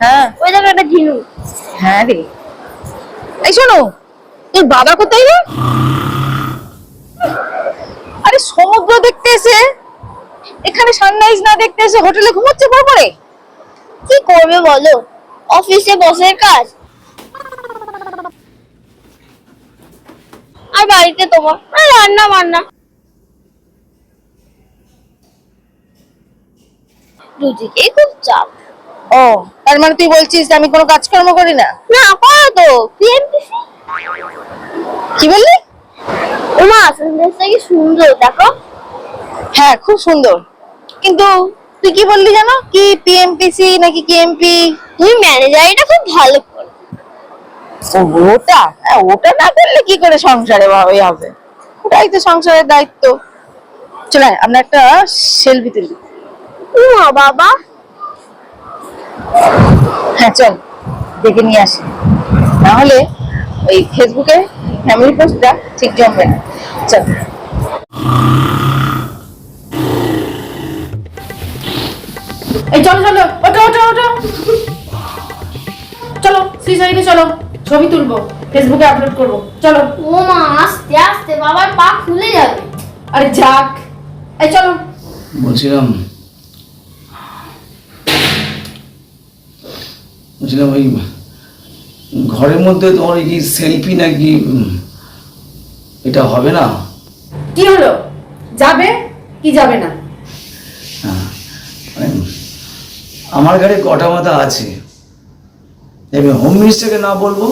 হ্যাঁ ওই দেখো একটা ঝিনুক। হ্যাঁ রে, এই শোনো, তোর বাবা কোথায় রে? আরে সমুদ্র দেখতে এসে এখানে সানরাইজ না দেখতে এসে হোটেলে ঘুমোচ্ছে পরে। কি করবে বলো, অফিসে বসের কাজ, আর বাড়িতে তোমার রান্না বান্না, দুদিকেই খুব চাপ। ও, তার মানে তুই বলছিস আমি কোনো কাজকর্ম করি না? না করো তো, পিএমপিসি। কি বললি? ওমা, সুন্দরটা কি সুন্দর দেখো। হ্যাঁ খুব সুন্দর, কিন্তু তুই কি বললি জানো, কি পিএমপিসি নাকি কেএমপি? তুমি ম্যানেজারিটা খুব ভালো করো। ওটা ওটা না করলে কি করে সংসারে ভাবে হবে? ওটাই তো সংসারের দায়িত্ব। চলে আমরা একটা সেলফি তুলি। ওমা বাবা, হ্যাঁ চল দেখে নিয়ে আসি, নাহলে ওই ফেসবুকে ফ্যামিলি পোস্টটা ঠিক জমবে না। চল এই চলো চলো, ওঠো ওঠো ওঠো, চলো সি সাইডে চলো, ছবি তুলবো, ফেসবুকে আপলোড করবো, চলো। ও মা, আস্তে আস্তে, বাবার পা খুলে যাবে। আরে যাক, এই চলো। বলছিলাম ওই ঘরের মধ্যে তোমার কি সেলফি নাকি এটা হবে না? কি হলো, যাবে কি যাবে না? মানে আমার ঘরে কটা মাথা আছে, আমি হোম মিনিস্টারকে না বলবো?